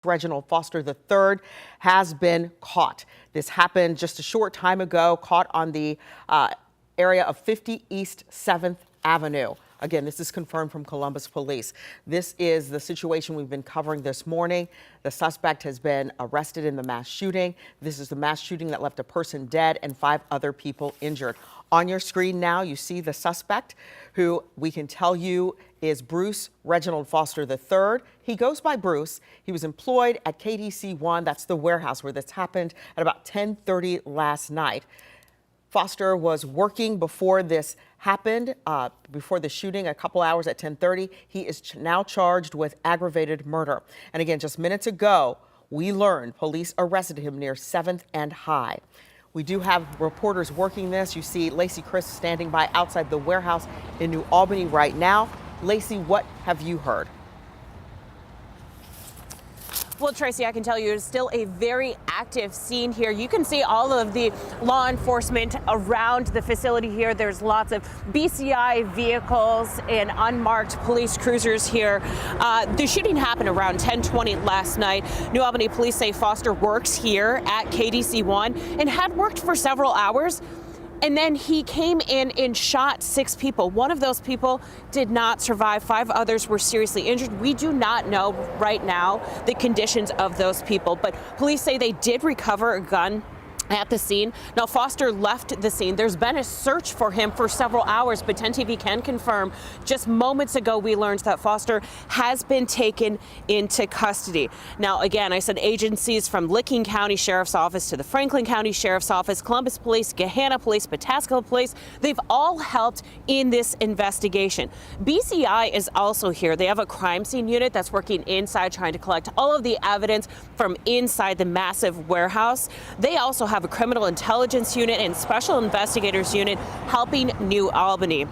Reginald Foster III has been caught. This happened just a short time ago, caught on the area of 50 East 7th Avenue. Again, this is confirmed from Columbus Police. This is the situation we've been covering this morning. The suspect has been arrested in the mass shooting. This is the mass shooting that left a person dead and 5 other people injured. On your screen now, you see the suspect, who we can tell you is Bruce Reginald Foster III. He goes by Bruce. He was employed at KDC 1. That's the warehouse where this happened at about 10:30 last night. Foster was working before this happened, before the shooting, a couple hours at 10:30. He is now charged with aggravated murder. And again, just minutes ago, we learned police arrested him near 7th and High. We do have reporters working this. You see Lacey Chris standing by outside the warehouse in New Albany right now. Lacey, what have you heard? Well, Tracy, I can tell you it's still a very active scene here. You can see all of the law enforcement around the facility here. There's lots of BCI vehicles and unmarked police cruisers here. The shooting happened around 10:20 last night. New Albany police say Foster works here at KDC 1 and had worked for several hours. And then he came in and shot 6 people. One of those people did not survive. 5 others were seriously injured. We do not know right now the conditions of those people, but police say they did recover a gun at the scene. Now, Foster left the scene. There's been a search for him for several hours, but 10 TV can confirm just moments ago we learned that Foster has been taken into custody. Now, again, I said agencies from Licking County Sheriff's Office to the Franklin County Sheriff's Office, Columbus Police, Gahanna Police, Pataskala Police, they've all helped in this investigation. BCI is also here. They have a crime scene unit that's working inside trying to collect all of the evidence from inside the massive warehouse. They also have a criminal intelligence unit and special investigators unit helping New Albany.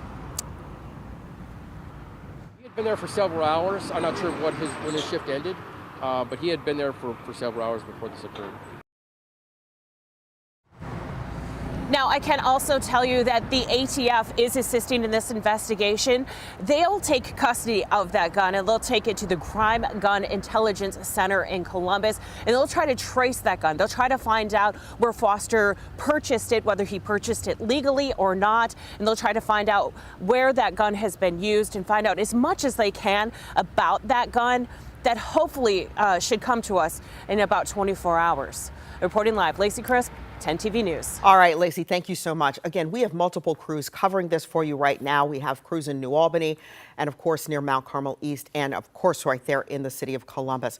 He had been there for several hours. I'm not sure when his shift ended, but he had been there for several hours before this occurred. Now, I can also tell you that the ATF is assisting in this investigation. They'll take custody of that gun and they'll take it to the Crime Gun Intelligence Center in Columbus, and they'll try to trace that gun. They'll try to find out where Foster purchased it, whether he purchased it legally or not, and they'll try to find out where that gun has been used and find out as much as they can about that gun that hopefully should come to us in about 24 hours. Reporting live, Lacey Crisp, 10 TV News. All right, Lacey, thank you so much. Again, we have multiple crews covering this for you right now. We have crews in New Albany and, of course, near Mount Carmel East and, of course, right there in the city of Columbus.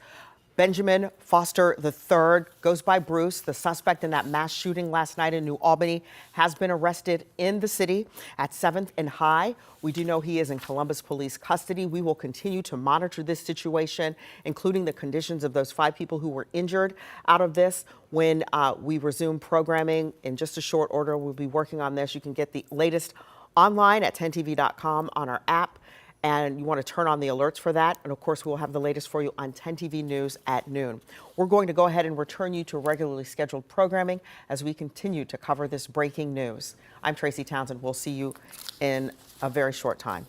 Benjamin Foster III goes by Bruce. The suspect in that mass shooting last night in New Albany has been arrested in the city at 7th and High. We do know he is in Columbus Police custody. We will continue to monitor this situation, including the conditions of those 5 people who were injured out of this. When we resume programming in just a short order, we'll be working on this. You can get the latest online at 10tv.com on our app. And you want to turn on the alerts for that. And of course, we'll have the latest for you on 10 TV News at noon. We're going to go ahead and return you to regularly scheduled programming as we continue to cover this breaking news. I'm Tracy Townsend. We'll see you in a very short time.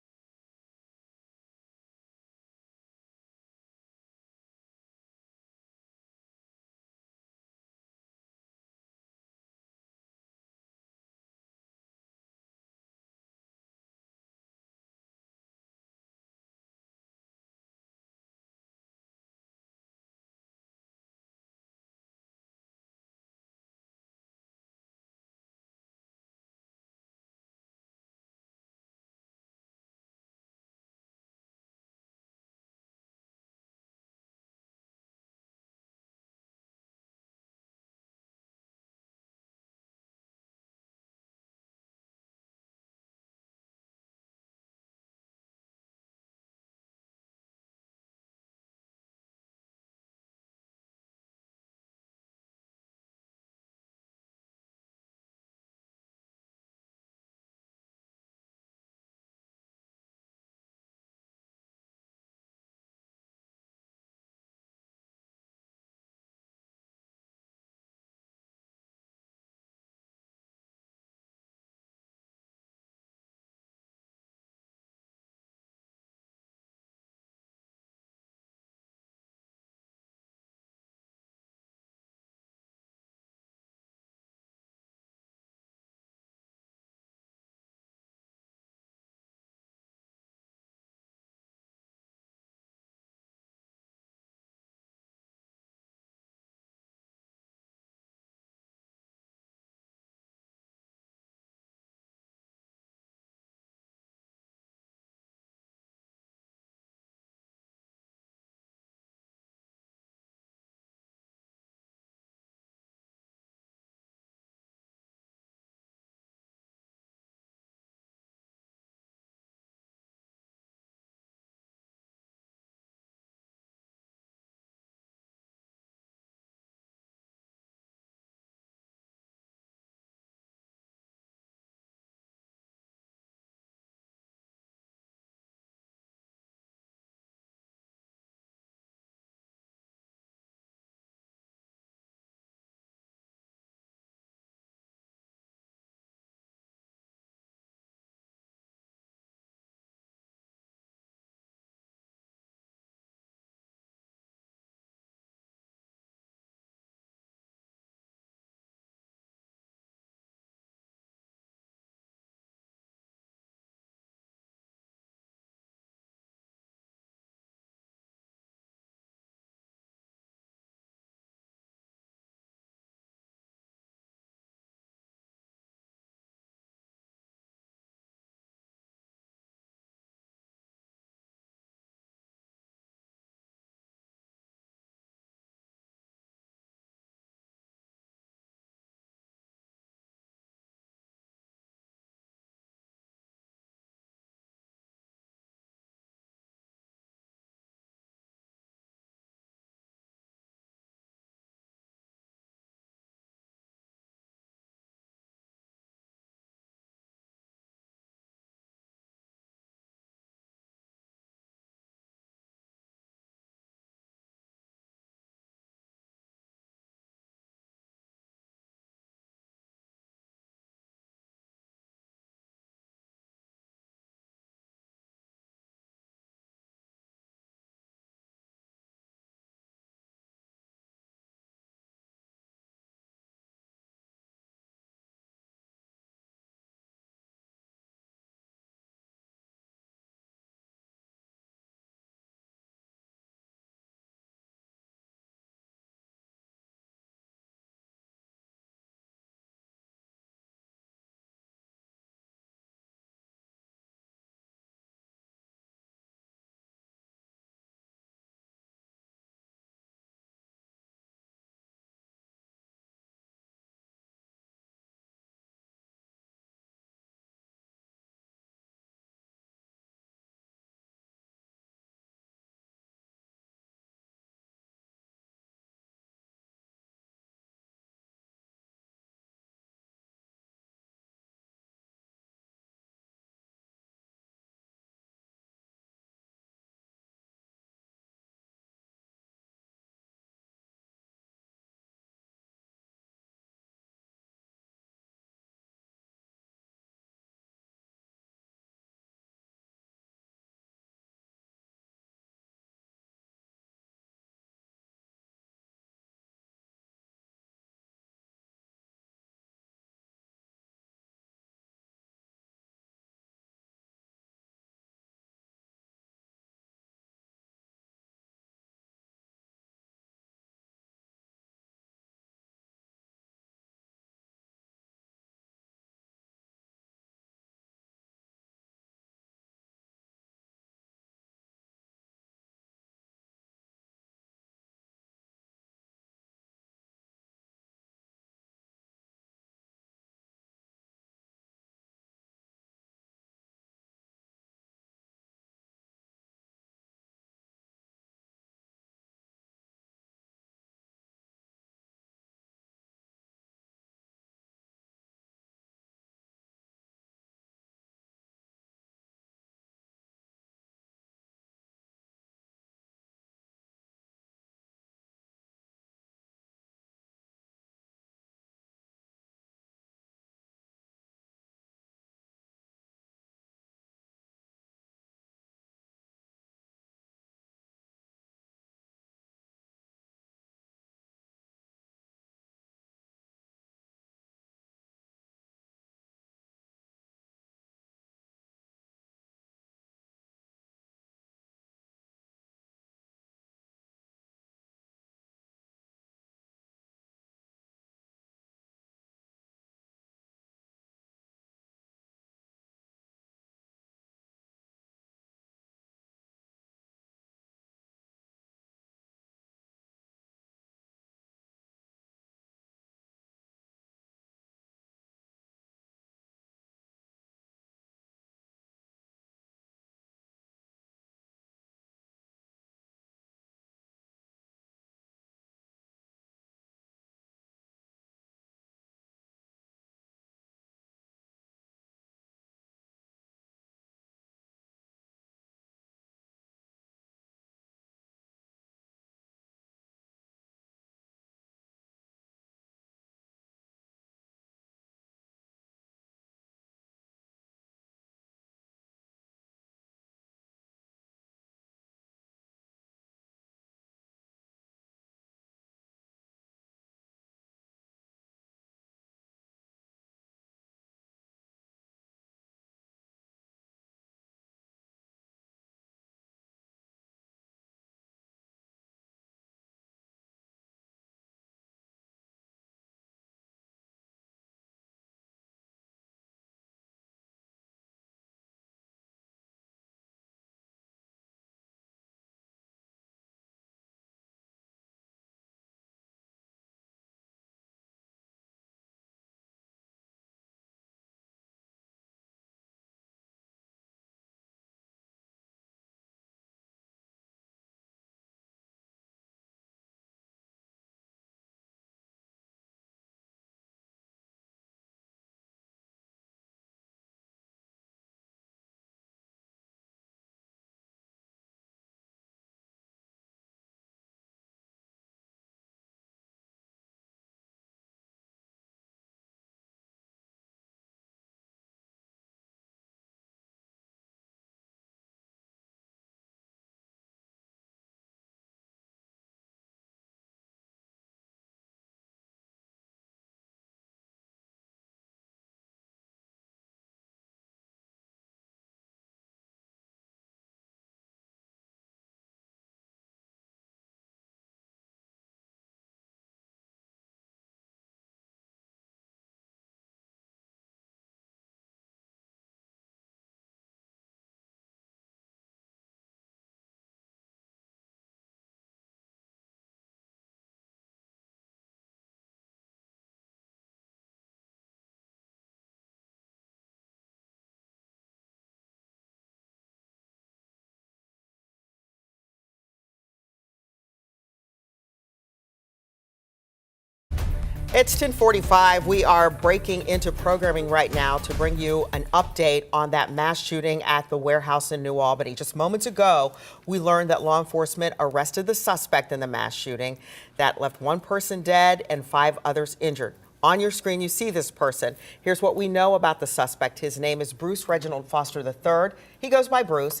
It's 10:45. We are breaking into programming right now to bring you an update on that mass shooting at the warehouse in New Albany. Just moments ago, we learned that law enforcement arrested the suspect in the mass shooting that left one person dead and 5 others injured. On your screen, you see this person. Here's what we know about the suspect. His name is Bruce Reginald Foster III. He goes by Bruce.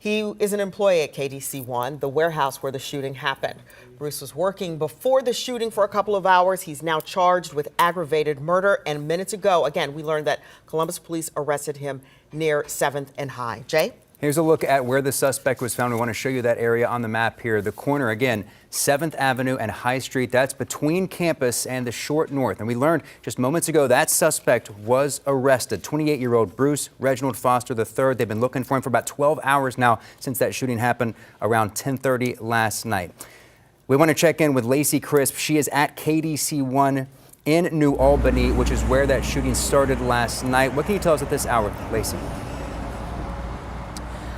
He is an employee at KDC1, the warehouse where the shooting happened. Bruce was working before the shooting for a couple of hours. He's now charged with aggravated murder. And minutes ago, again, we learned that Columbus police arrested him near 7th and High. Jay? Here's a look at where the suspect was found. We want to show you that area on the map here. The corner, again, 7th Avenue and High Street. That's between campus and the Short North. And we learned just moments ago that suspect was arrested. 28-year-old Bruce Reginald Foster III. They've been looking for him for about 12 hours now since that shooting happened around 10:30 last night. We want to check in with Lacey Crisp. She is at KDC1 in New Albany, which is where that shooting started last night. What can you tell us at this hour, Lacey?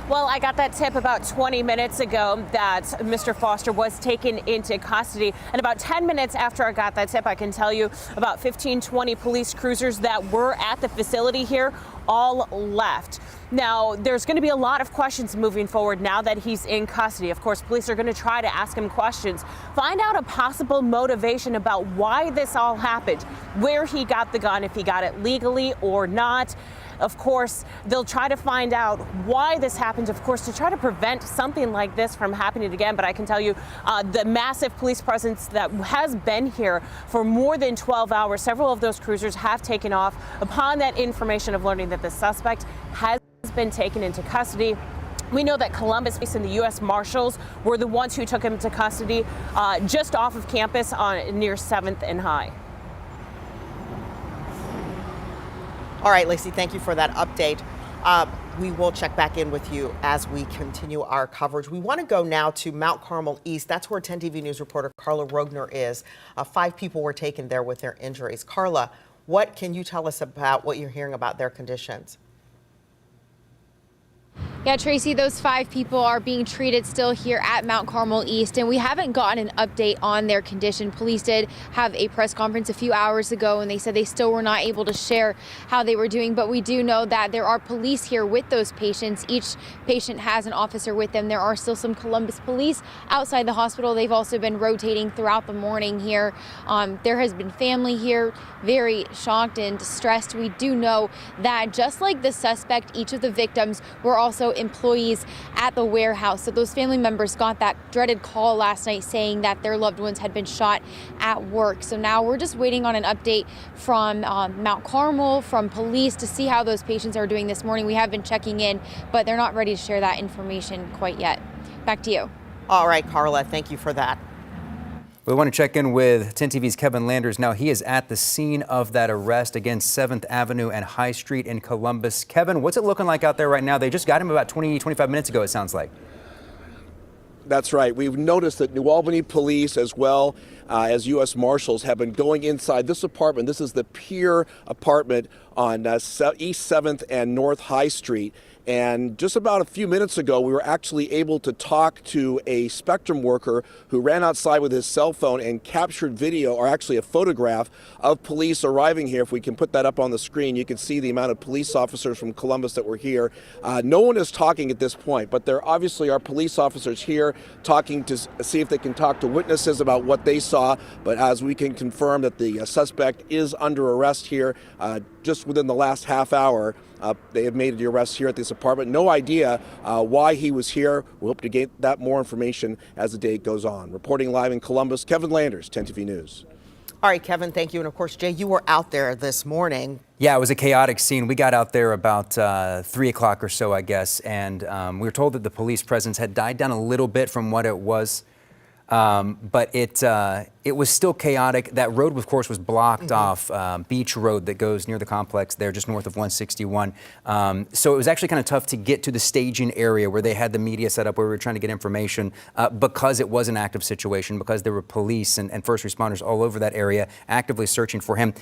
Well, I got that tip about 20 minutes ago that Mr. Foster was taken into custody. And about 10 minutes after I got that tip, I can tell you about 15, 20 police cruisers that were at the facility here all left. Now, there's going to be a lot of questions moving forward now that he's in custody. Of course, police are going to try to ask him questions, find out a possible motivation about why this all happened, where he got the gun, if he got it legally or not. Of course, they'll try to find out why this happened, of course, to try to prevent something like this from happening again. But I can tell you the massive police presence that has been here for more than 12 hours. Several of those cruisers have taken off upon that information of learning that the suspect has been taken into custody. We know that Columbus Police and the U.S. Marshals were the ones who took him to custody just off of campus near 7th and High. All right, Lacey, thank you for that update. We will check back in with you as we continue our coverage. We want to go now to Mount Carmel East. That's where 10 TV News reporter Carla Rogner is. 5 people were taken there with their injuries. Carla, what can you tell us about what you're hearing about their conditions? Yeah, Tracy, those 5 people are being treated still here at Mount Carmel East, and we haven't gotten an update on their condition. Police did have a press conference a few hours ago, and they said they still were not able to share how they were doing. But we do know that there are police here with those patients. Each patient has an officer with them. There are still some Columbus police outside the hospital. They've also been rotating throughout the morning here. There has been family here, very shocked and distressed. We do know that just like the suspect, each of the victims were also employees at the warehouse. So those family members got that dreaded call last night saying that their loved ones had been shot at work. So now we're just waiting on an update from Mount Carmel, from police, to see how those patients are doing this morning. We have been checking in, but they're not ready to share that information quite yet. Back to you. All right, Carla, thank you for that. We want to check in with 10 TV's Kevin Landers. Now, he is at the scene of that arrest, again, 7th Avenue and High Street in Columbus. Kevin, what's it looking like out there right now? They just got him about 25 minutes ago, it sounds like. That's right. We've noticed that New Albany police, as well as U.S. Marshals, have been going inside this apartment. This is the Pier apartment on East 7th and North High Street. And just about a few minutes ago, we were actually able to talk to a Spectrum worker who ran outside with his cell phone and captured video, or actually a photograph, of police arriving here. If we can put that up on the screen, you can see the amount of police officers from Columbus that were here. No one is talking at this point, but there obviously are police officers here talking to see if they can talk to witnesses about what they saw. But as we can confirm that the suspect is under arrest here, just within the last half hour, they have made the arrest here at this apartment. No idea why he was here. We hope to get that more information as the day goes on. Reporting live in Columbus, Kevin Landers, 10 TV News. All right, Kevin, thank you. And of course, Jay, you were out there this morning. Yeah, it was a chaotic scene. We got out there about 3 o'clock or so, I guess, and we were told that the police presence had died down a little bit from what it was. But it was still chaotic. That road, of course, was blocked off, Beach Road that goes near the complex there, just north of 161. So it was actually kind of tough to get to the staging area where they had the media set up, where we were trying to get information, because it was an active situation, because there were police and first responders all over that area actively searching for him.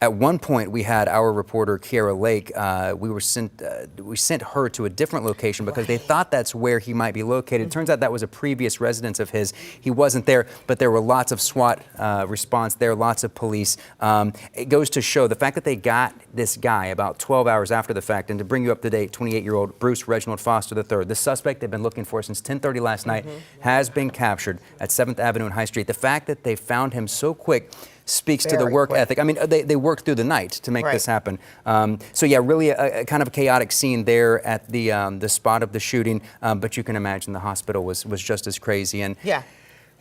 At one point, we had our reporter, Kiara Lake, we sent her to a different location because they thought that's where he might be located. Turns out that was a previous residence of his. He wasn't there, but there were lots of SWAT response there, lots of police. It goes to show the fact that they got this guy about 12 hours after the fact, and to bring you up to date, 28-year-old Bruce Reginald Foster III, the suspect they've been looking for since 10:30 last night, has been captured at 7th Avenue and High Street. The fact that they found him so quick speaks to the work ethic. I mean, they worked through the night to make this happen. So yeah, really a kind of a chaotic scene there at the spot of the shooting. But you can imagine the hospital was just as crazy. And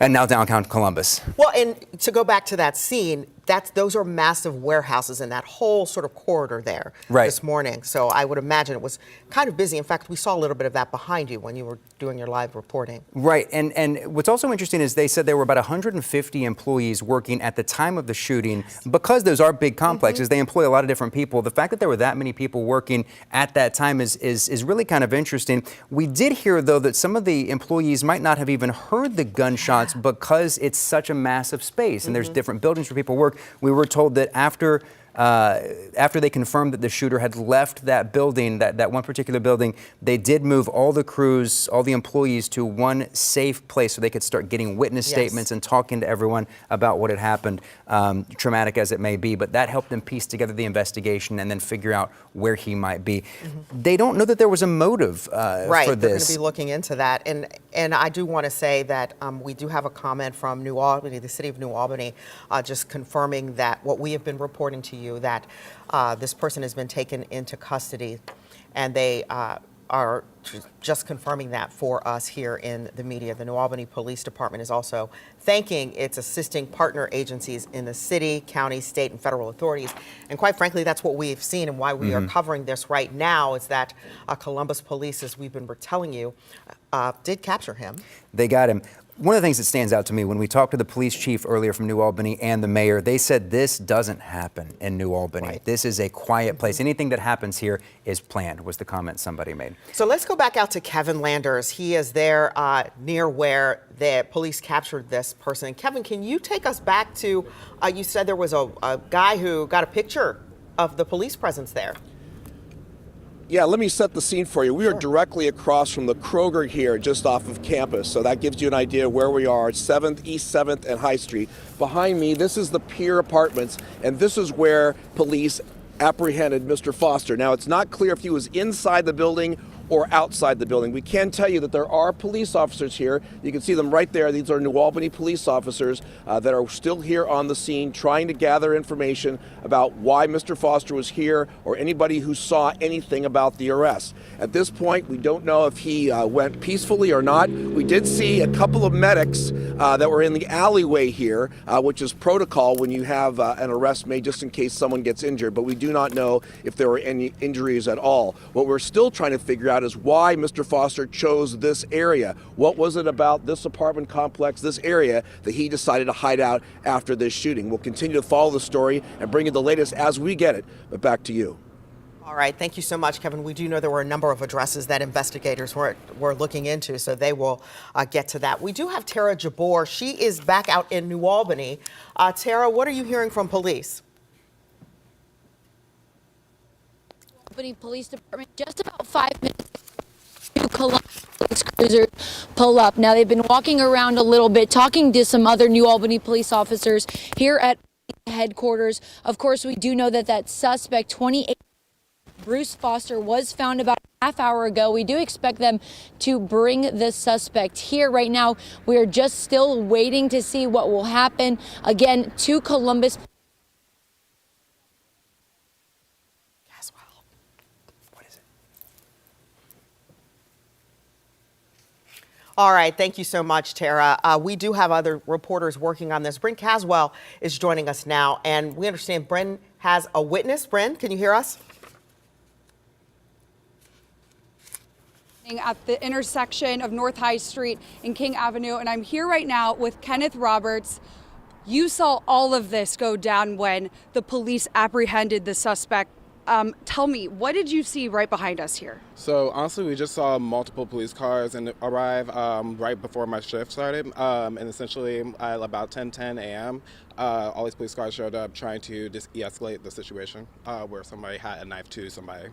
now downtown Columbus. Well, and to go back to that scene, those are massive warehouses in that whole sort of corridor there this morning. So I would imagine it was kind of busy. In fact, we saw a little bit of that behind you when you were doing your live reporting. Right. And what's also interesting is they said there were about 150 employees working at the time of the shooting. Because those are big complexes, they employ a lot of different people. The fact that there were that many people working at that time is really kind of interesting. We did hear, though, that some of the employees might not have even heard the gunshots because it's such a massive space and there's different buildings where people work. We were told that after they confirmed that the shooter had left that building, that one particular building, they did move all the crews, all the employees to one safe place so they could start getting witness statements and talking to everyone about what had happened, traumatic as it may be. But that helped them piece together the investigation and then figure out where he might be. They don't know that there was a motive for this. They're going to be looking into that. And I do want to say that we do have a comment from New Albany, the city of New Albany, just confirming that what we have been reporting to you, that this person has been taken into custody, and they are just confirming that for us here in the media. The New Albany Police Department is also thanking its assisting partner agencies in the city, county, state, and federal authorities. And quite frankly, that's what we've seen, and why we are covering this right now is that Columbus Police, as we've been telling you, did capture him. They got him. One of the things that stands out to me when we talked to the police chief earlier from New Albany and the mayor, they said this doesn't happen in New Albany. This is a quiet place. Anything that happens here is planned, was the comment somebody made. So let's go back out to Kevin Landers. He is there near where the police captured this person. And Kevin, can you take us back to, you said there was a guy who got a picture of the police presence there. Yeah, let me set the scene for you. We are directly across from the Kroger here, just off of campus. So that gives you an idea where we are, 7th, East 7th, and High Street. Behind me, this is the Pier Apartments, and this is where police apprehended Mr. Foster. Now, it's not clear if he was inside the building or outside the building. We can tell you that there are police officers here. You can see them right there. These are New Albany police officers that are still here on the scene trying to gather information about why Mr. Foster was here or anybody who saw anything about the arrest. At this point, we don't know if he went peacefully or not. We did see a couple of medics that were in the alleyway here, which is protocol when you have an arrest made just in case someone gets injured, but we do not know if there were any injuries at all. What we're still trying to figure out is why Mr. Foster chose this area. What was it about this apartment complex, this area, that he decided to hide out after this shooting? We'll continue to follow the story and bring you the latest as we get it. But back to you. All right. Thank you so much, Kevin. We do know there were a number of addresses that investigators were looking into, so they will get to that. We do have Tara Jabor. She is back out in New Albany. Tara, what are you hearing from police? Albany Police Department, just about 5 minutes to Columbus police cruisers pull up. Now, they've been walking around a little bit, talking to some other New Albany police officers here at headquarters. Of course, we do know that suspect, 28, Bruce Foster, was found about a half hour ago. We do expect them to bring the suspect here. Right now, we are just still waiting to see what will happen. Again, to Columbus. All right. Thank you so much, Tara. We do have other reporters working on this. Bryn Caswell is joining us now, and we understand Bryn has a witness. Bryn, can you hear us? At the intersection of North High Street and King Avenue, and I'm here right now with Kenneth Roberts. You saw all of this go down when the police apprehended the suspect Tell me, what did you see right behind us here? So honestly, we just saw multiple police cars and arrive right before my shift started. And essentially, at about 10:10 a.m., all these police cars showed up trying to de-escalate the situation where somebody had a knife to somebody.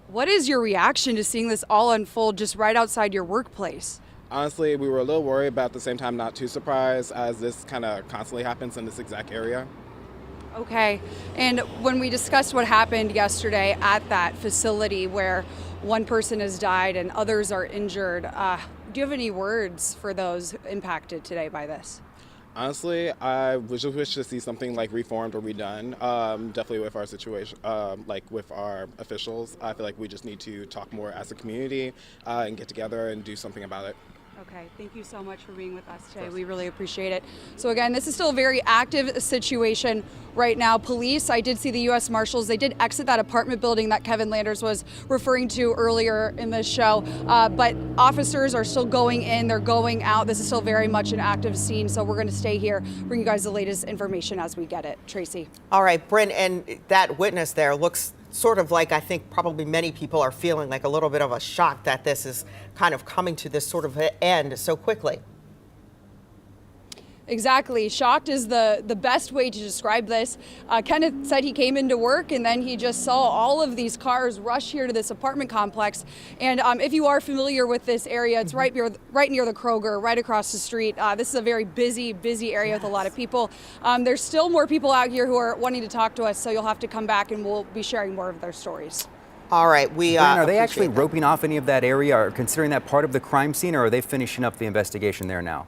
What is your reaction to seeing this all unfold just right outside your workplace? Honestly, we were a little worried, but at the same time, not too surprised, as this kind of constantly happens in this exact area. Okay, and when we discussed what happened yesterday at that facility where one person has died and others are injured, do you have any words for those impacted today by this? Honestly, I would just wish to see something like reformed or redone, definitely with our situation, like with our officials. I feel like we just need to talk more as a community and get together and do something about it. Okay, thank you so much for being with us today. We really appreciate it. So again, this is still a very active situation right now. Police, I did see the U.S. Marshals. They did exit that apartment building that Kevin Landers was referring to earlier in this show. But officers are still going in, they're going out. This is still very much an active scene. So we're going to stay here, bring you guys the latest information as we get it. Tracy. All right, Bryn, and that witness there looks sort of like, I think probably many people are feeling like a little bit of a shock that this is kind of coming to this sort of end so quickly. Exactly. Shocked is the best way to describe this. Kenneth said he came into work and then he just saw all of these cars rush here to this apartment complex. And if you are familiar with this area, it's right near the Kroger, right across the street. This is a very busy area with a lot of people. There's still more people out here who are wanting to talk to us, so you'll have to come back and we'll be sharing more of their stories. All right. Bryn, are they actually roping off any of that area or considering that part of the crime scene, or are they finishing up the investigation there now?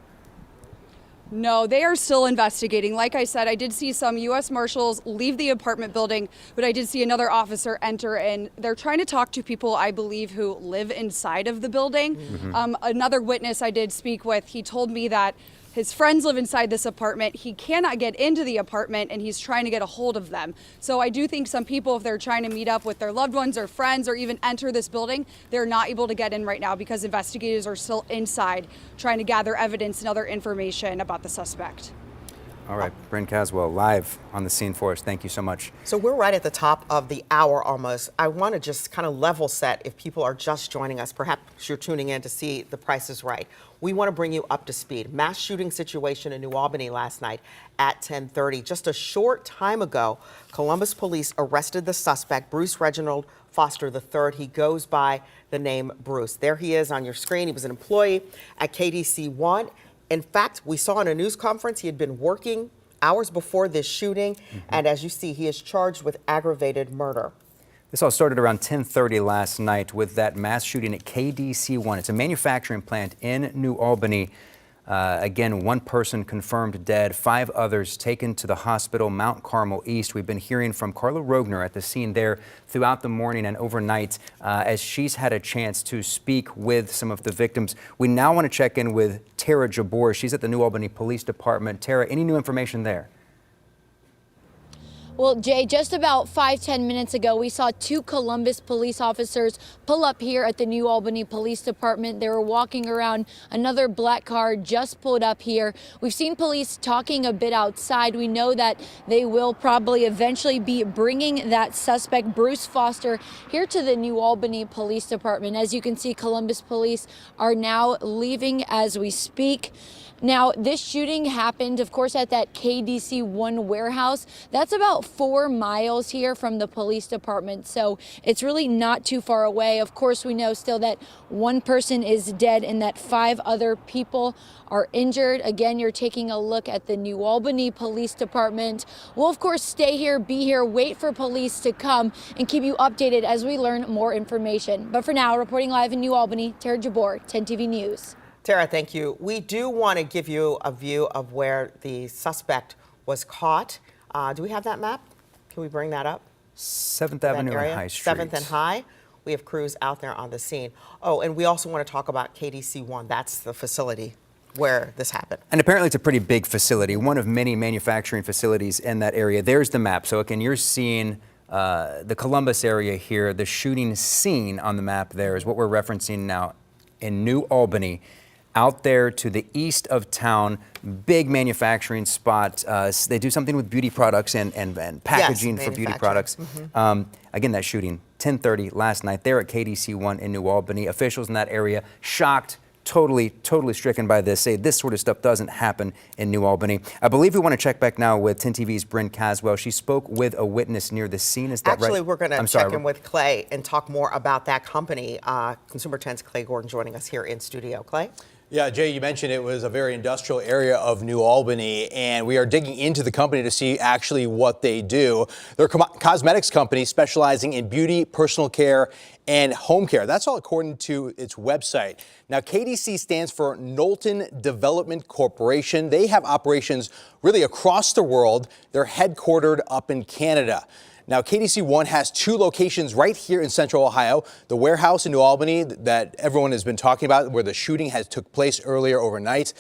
No, they are still investigating. Like I said, I did see some U.S. Marshals leave the apartment building, but I did see another officer enter, and they're trying to talk to people, I believe, who live inside of the building. Another witness I did speak with, he told me that his friends live inside this apartment. He cannot get into the apartment, and he's trying to get a hold of them. So I do think some people, if they're trying to meet up with their loved ones or friends or even enter this building, they're not able to get in right now because investigators are still inside trying to gather evidence and other information about the suspect. All right, Bryn Caswell, live on the scene for us. Thank you so much. So we're right at the top of the hour almost. I want to just kind of level set if people are just joining us. Perhaps you're tuning in to see The Price is Right. We want to bring you up to speed. Mass shooting situation in New Albany last night at 10:30. Just a short time ago, Columbus police arrested the suspect, Bruce Reginald Foster III. He goes by the name Bruce. There he is on your screen. He was an employee at KDC-1. In fact, we saw in a news conference he had been working hours before this shooting, and as you see, he is charged with aggravated murder. This all started around 10:30 last night with that mass shooting at KDC-1. It's a manufacturing plant in New Albany. Again, one person confirmed dead, 5 others taken to the hospital, Mount Carmel East. We've been hearing from Carla Rogner at the scene there throughout the morning and overnight as she's had a chance to speak with some of the victims. We now want to check in with Tara Jabor. She's at the New Albany Police Department. Tara, any new information there? Well, Jay, just about 5-10 minutes ago, we saw 2 Columbus police officers pull up here at the New Albany Police Department. They were walking around. Another black car just pulled up here. We've seen police talking a bit outside. We know that they will probably eventually be bringing that suspect, Bruce Foster, here to the New Albany Police Department. As you can see, Columbus police are now leaving as we speak. Now, this shooting happened, of course, at that KDC-1 warehouse. That's about 4 miles here from the police department, so it's really not too far away. Of course, we know still that 1 person is dead and that 5 other people are injured. Again, you're taking a look at the New Albany Police Department. We'll, of course, stay here, be here, wait for police to come and keep you updated as we learn more information. But for now, reporting live in New Albany, Tara Jabor, 10 TV News. Tara, thank you. We do want to give you a view of where the suspect was caught. Do we have that map? Can we bring that up? 7th Avenue and High Street. 7th and High. We have crews out there on the scene. Oh, and we also want to talk about KDC-1. That's the facility where this happened. And apparently it's a pretty big facility, one of many manufacturing facilities in that area. There's the map. So again, you're seeing the Columbus area here. The shooting scene on the map there is what we're referencing now in New Albany. out there to the east of town, big manufacturing spot. They do something with beauty products and packaging for beauty products. Again, that shooting, 10:30 last night there at KDC-1 in New Albany. Officials in that area shocked, totally stricken by this, say this sort of stuff doesn't happen in New Albany. I believe we want to check back now with 10 TV's Bryn Caswell. She spoke with a witness near the scene. Is that right? Actually, we're going to check in with Clay and talk more about that company. Consumer 10's Clay Gordon joining us here in studio. Clay? Yeah, Jay, you mentioned it was a very industrial area of New Albany, and we are digging into the company to see actually what they do. They're a cosmetics company specializing in beauty, personal care, and home care. That's all according to its website. Now, KDC stands for Knowlton Development Corporation. They have operations really across the world. They're headquartered up in Canada. Now, KDC-1 has 2 locations right here in Central Ohio. The warehouse in New Albany that everyone has been talking about, where the shooting took place earlier overnight.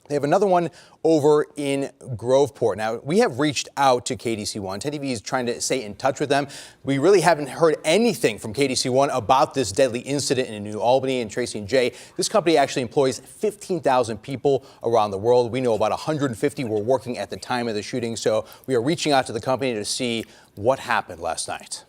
They have another one over in Groveport. Now, we have reached out to KDC-1. 10 TV is trying to stay in touch with them. We really haven't heard anything from KDC-1 about this deadly incident in New Albany. And Tracy and Jay, this company actually employs 15,000 people around the world. We know about 150 were working at the time of the shooting. So we are reaching out to the company to see what happened last night.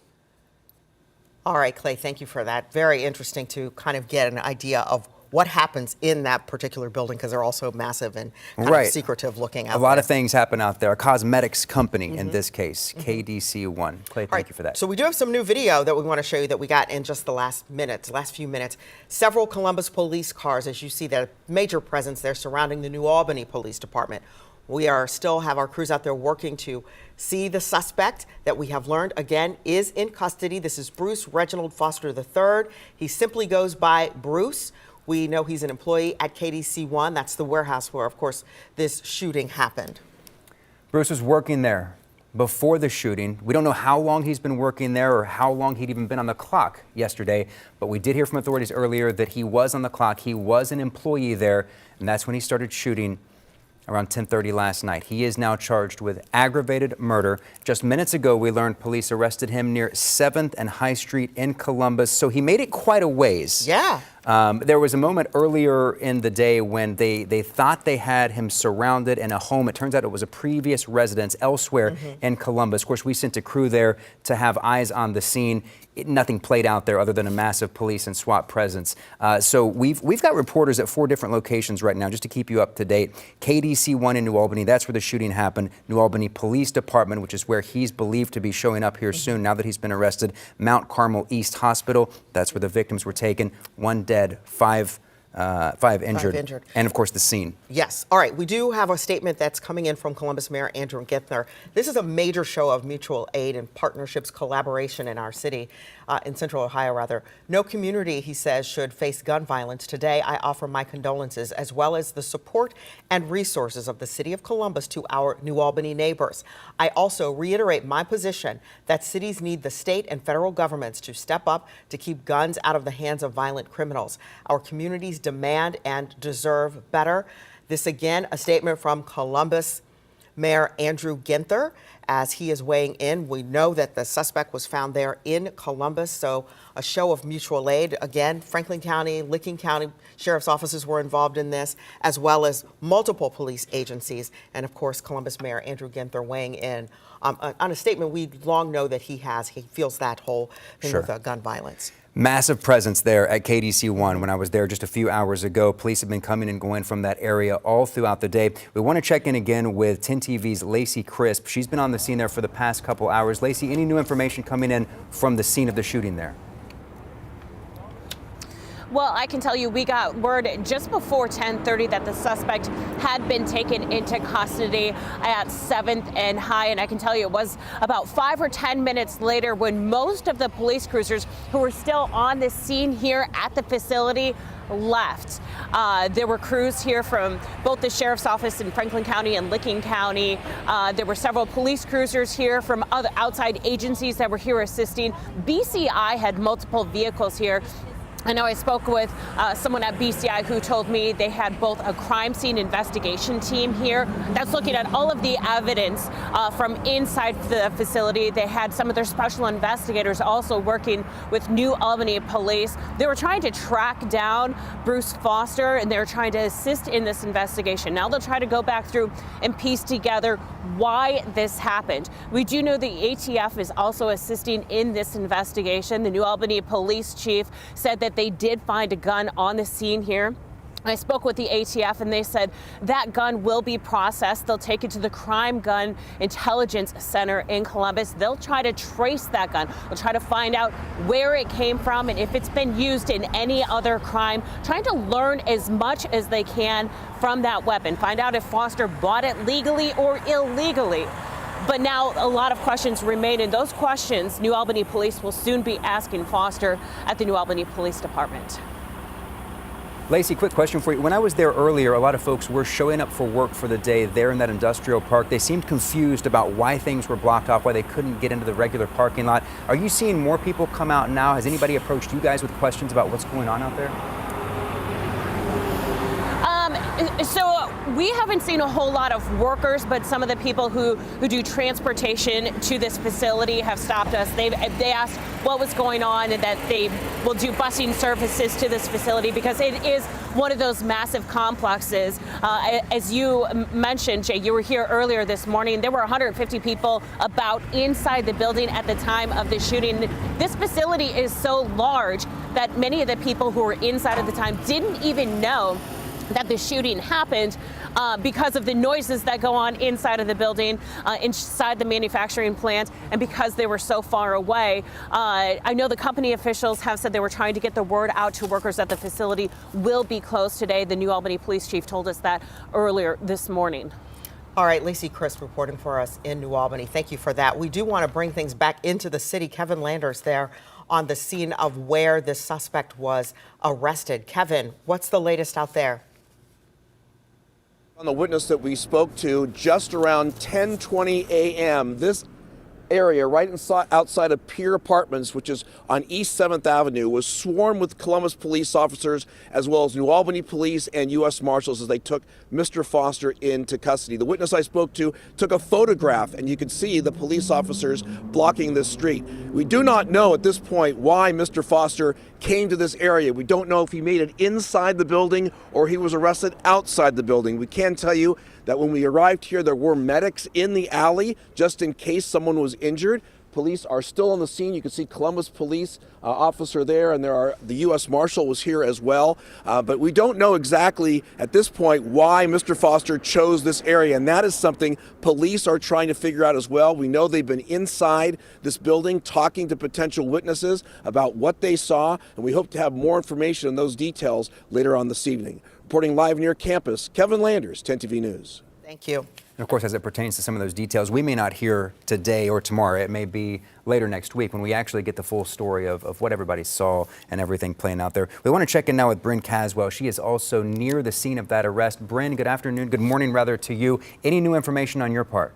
All right, Clay, thank you for that. Very interesting to kind of get an idea of what happens in that particular building, because they're also massive and kind of secretive looking out there. A lot of things happen out there. A cosmetics company in this case, KDC-1. Clay, thank you for that. So we do have some new video that we want to show you that we got in just the last few minutes. Several Columbus police cars, as you see, that major presence there surrounding the New Albany Police Department. We still have our crews out there working to see the suspect that we have learned, again, is in custody. This is Bruce Reginald Foster III. He simply goes by Bruce. We know he's an employee at KDC-1. That's the warehouse where, of course, this shooting happened. Bruce was working there before the shooting. We don't know how long he's been working there or how long he'd even been on the clock yesterday, but we did hear from authorities earlier that he was on the clock. He was an employee there, and that's when he started shooting around 10:30 last night. He is now charged with aggravated murder. Just minutes ago, we learned police arrested him near 7th and High Street in Columbus, so he made it quite a ways. Yeah. There was a moment earlier in the day when they thought they had him surrounded in a home. It turns out it was a previous residence elsewhere in Columbus. Of course, we sent a crew there to have eyes on the scene. Nothing played out there other than a massive police and SWAT presence. So we've got reporters at 4 different locations right now, just to keep you up to date. KDC-1 in New Albany, that's where the shooting happened. New Albany Police Department, which is where he's believed to be showing up here soon now that he's been arrested. Mount Carmel East Hospital, that's where the victims were taken. 1 dead, 5 injured. And of course the scene. Yes. All right. We do have a statement that's coming in from Columbus Mayor Andrew Ginther. This is a major show of mutual aid and partnerships collaboration in our city, in Central Ohio rather. No community, he says, should face gun violence. Today, I offer my condolences as well as the support and resources of the city of Columbus to our New Albany neighbors. I also reiterate my position that cities need the state and federal governments to step up to keep guns out of the hands of violent criminals. Our communities demand and deserve better. This again, a statement from Columbus Mayor Andrew Ginther as he is weighing in. We know that the suspect was found there in Columbus, so a show of mutual aid. Again, Franklin County, Licking County Sheriff's offices were involved in this, as well as multiple police agencies. And of course, Columbus Mayor Andrew Ginther weighing in on a statement we long know that he has. He feels that whole thing with gun violence. Massive presence there at KDC-1. When I was there just a few hours ago, police have been coming and going from that area all throughout the day. We want to check in again with 10 TV's Lacey Crisp. She's been on the scene there for the past couple hours. Lacey, any new information coming in from the scene of the shooting there? Well, I can tell you we got word just before 10:30 that the suspect had been taken into custody at 7th and High. And I can tell you it was about 5 or 10 minutes later when most of the police cruisers who were still on the scene here at the facility left. There were crews here from both the Sheriff's Office in Franklin County and Licking County. There were several police cruisers here from other outside agencies that were here assisting. BCI had multiple vehicles here. I know I spoke with someone at BCI who told me they had both a crime scene investigation team here that's looking at all of the evidence from inside the facility. They had some of their special investigators also working with New Albany police. They were trying to track down Bruce Foster, and they were trying to assist in this investigation. Now they'll try to go back through and piece together why this happened. We do know the ATF is also assisting in this investigation. The New Albany police chief said that they did find a gun on the scene here. I spoke with the ATF and they said that gun will be processed. They'll take it to the Crime Gun Intelligence Center in Columbus. They'll try to trace that gun. They'll try to find out where it came from and if it's been used in any other crime, trying to learn as much as they can from that weapon. Find out if Foster bought it legally or illegally. But now a lot of questions remain, and those questions New Albany Police will soon be asking Foster at the New Albany Police Department. Lacey, quick question for you. When I was there earlier, a lot of folks were showing up for work for the day there in that industrial park. They seemed confused about why things were blocked off, why they couldn't get into the regular parking lot. Are you seeing more people come out now? Has anybody approached you guys with questions about what's going on out there? So we haven't seen a whole lot of workers, but some of the people who do transportation to this facility have stopped us. They asked what was going on and that they will do busing services to this facility because it is one of those massive complexes. As you mentioned, Jay, you were here earlier this morning. There were 150 people about inside the building at the time of the shooting. This facility is so large that many of the people who were inside at the time didn't even know that the shooting happened because of the noises that go on inside of the building, inside the manufacturing plant, and because they were so far away. I know the company officials have said they were trying to get the word out to workers that the facility will be closed today. The New Albany police chief told us that earlier this morning. All right, Lacey Chris reporting for us in New Albany. Thank you for that. We do want to bring things back into the city. Kevin Landers there on the scene of where this suspect was arrested. Kevin, what's the latest out there? On the witness that we spoke to just around 10:20 a.m., this area right outside of Pier Apartments, which is on East 7th Avenue, was swarmed with Columbus police officers as well as New Albany police and U.S. Marshals as they took Mr. Foster into custody. The witness I spoke to took a photograph, and you can see the police officers blocking this street. We do not know at this point why Mr. Foster came to this area. We don't know if he made it inside the building or he was arrested outside the building. We can tell you that when we arrived here, there were medics in the alley just in case someone was injured. Police are still on the scene. You can see Columbus police officer there, and the U.S. Marshal was here as well. But we don't know exactly at this point why Mr. Foster chose this area, and that is something police are trying to figure out as well. We know they've been inside this building talking to potential witnesses about what they saw, and we hope to have more information on those details later on this evening. Reporting live near campus, Kevin Landers, 10 TV News. Thank you. And of course, as it pertains to some of those details, we may not hear today or tomorrow. It may be later next week when we actually get the full story of what everybody saw and everything playing out there. We want to check in now with Bryn Caswell. She is also near the scene of that arrest. Bryn, good afternoon. Good morning, rather, to you. Any new information on your part?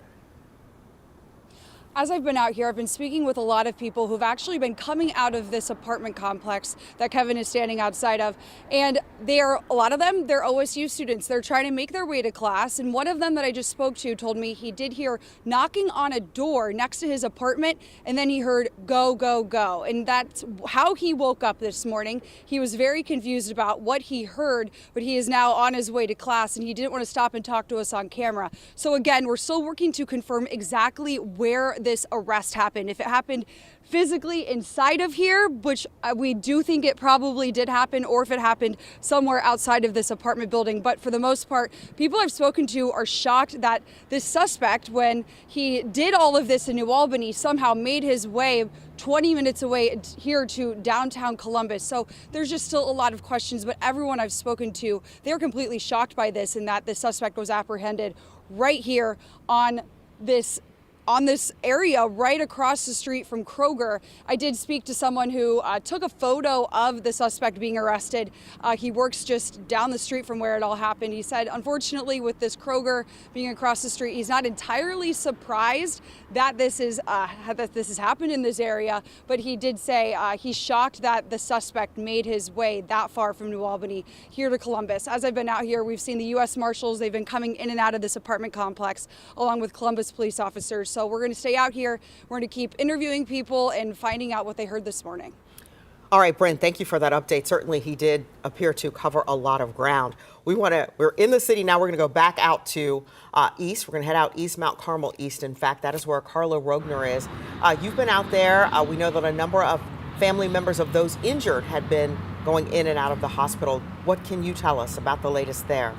As I've been out here, I've been speaking with a lot of people who've actually been coming out of this apartment complex that Kevin is standing outside of. And a lot of them, they're OSU students. They're trying to make their way to class. And one of them that I just spoke to told me he did hear knocking on a door next to his apartment, and then he heard go, go, go. And that's how he woke up this morning. He was very confused about what he heard, but he is now on his way to class, and he didn't want to stop and talk to us on camera. So again, we're still working to confirm exactly where this arrest happened. If it happened physically inside of here, which we do think it probably did happen, or if it happened somewhere outside of this apartment building. But for the most part, people I've spoken to are shocked that this suspect, when he did all of this in New Albany, somehow made his way 20 minutes away here to downtown Columbus. So there's just still a lot of questions, but everyone I've spoken to, they're completely shocked by this and that the suspect was apprehended right here on this on this area right across the street from Kroger. I did speak to someone who took a photo of the suspect being arrested. He works just down the street from where it all happened. He said, unfortunately, with this Kroger being across the street, he's not entirely surprised that this is has happened in this area, but he did say he's shocked that the suspect made his way that far from New Albany here to Columbus. As I've been out here, we've seen the U.S. Marshals. They've been coming in and out of this apartment complex along with Columbus police officers. So we're going to stay out here. We're going to keep interviewing people and finding out what they heard this morning. All right, Bryn, thank you for that update. Certainly, he did appear to cover a lot of ground. We're in the city now. We're going to go back out to east. We're going to head out east, Mount Carmel East. In fact, that is where Carla Rogner is. You've been out there. We know that a number of family members of those injured had been going in and out of the hospital. What can you tell us about the latest there?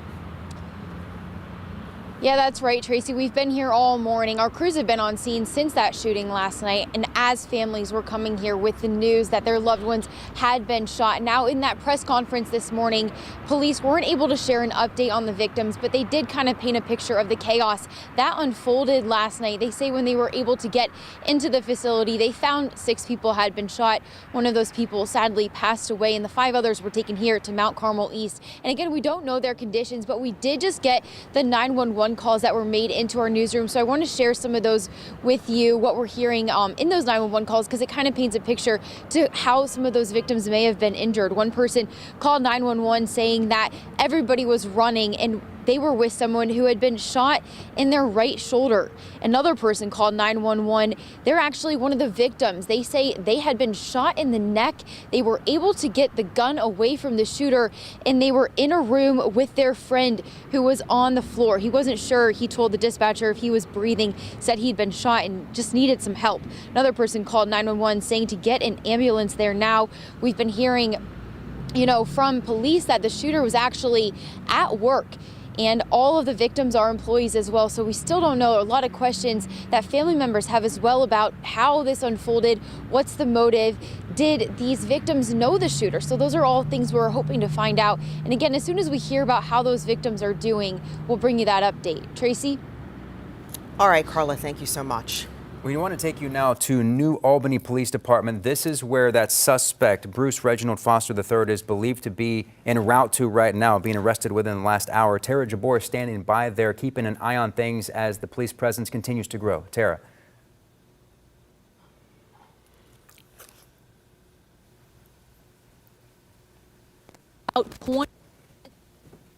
Yeah, that's right, Tracy. We've been here all morning. Our crews have been on scene since that shooting last night. And as families were coming here with the news that their loved ones had been shot. Now, in that press conference this morning, police weren't able to share an update on the victims, but they did kind of paint a picture of the chaos that unfolded last night. They say when they were able to get into the facility, they found 6 people had been shot. One of those people sadly passed away, and the 5 others were taken here to Mount Carmel East. And again, we don't know their conditions, but we did just get the 911 calls that were made into our newsroom. So I want to share some of those with you, what we're hearing in those 911 calls, because it kind of paints a picture to how some of those victims may have been injured. One person called 911 saying that everybody was running and they were with someone who had been shot in their right shoulder. Another person called 911. They're actually one of the victims. They say they had been shot in the neck. They were able to get the gun away from the shooter, and they were in a room with their friend who was on the floor. He wasn't sure. He told the dispatcher if he was breathing, said he'd been shot and just needed some help. Another person called 911 saying to get an ambulance there now. We've been hearing, from police that the shooter was actually at work. And all of the victims are employees as well. So we still don't know. A lot of questions that family members have as well about how this unfolded. What's the motive? Did these victims know the shooter? So those are all things we're hoping to find out. And again, as soon as we hear about how those victims are doing, we'll bring you that update. Tracy? All right, Carla, thank you so much. We want to take you now to New Albany Police Department. This is where that suspect, Bruce Reginald Foster III, is believed to be en route to right now, being arrested within the last hour. Tara Jabor is standing by there, keeping an eye on things as the police presence continues to grow. Tara.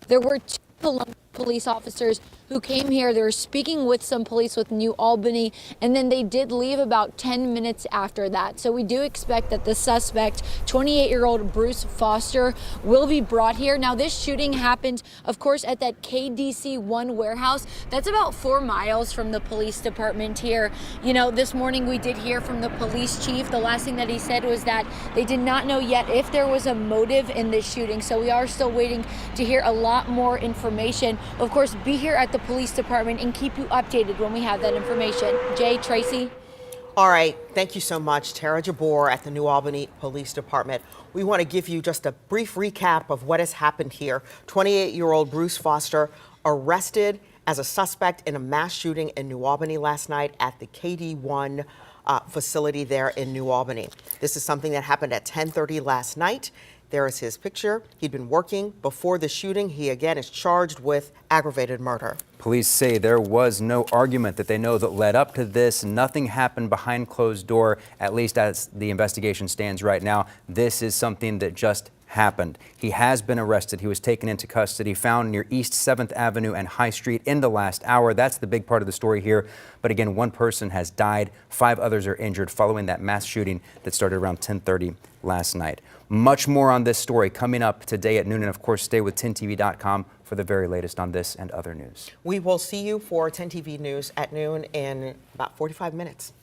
There were 2 police officers who came here. They were speaking with some police with New Albany, and then they did leave about 10 minutes after that. So we do expect that the suspect, 28-year-old Bruce Foster, will be brought here. Now, this shooting happened, of course, at that KDC-1 warehouse. That's about 4 miles from the police department here. This morning we did hear from the police chief. The last thing that he said was that they did not know yet if there was a motive in this shooting. So we are still waiting to hear a lot more information. Of course, be here at the police department and keep you updated when we have that information. Jay, Tracy? All right. Thank you so much, Tara Jabor at the New Albany Police Department. We want to give you just a brief recap of what has happened here. 28-year-old Bruce Foster arrested as a suspect in a mass shooting in New Albany last night at the KD1 facility there in New Albany. This is something that happened at 10:30 last night. There is his picture. He'd been working before the shooting. He again is charged with aggravated murder. Police say there was no argument that they know that led up to this. Nothing happened behind closed door, at least as the investigation stands right now. This is something that just happened. He has been arrested. He was taken into custody, found near East 7th Avenue and High Street in the last hour. That's the big part of the story here. But again, 1 person has died. 5 others are injured following that mass shooting that started around 10:30 last night. Much more on this story coming up today at noon. And of course, stay with 10TV.com for the very latest on this and other news. We will see you for 10 TV News at noon in about 45 minutes.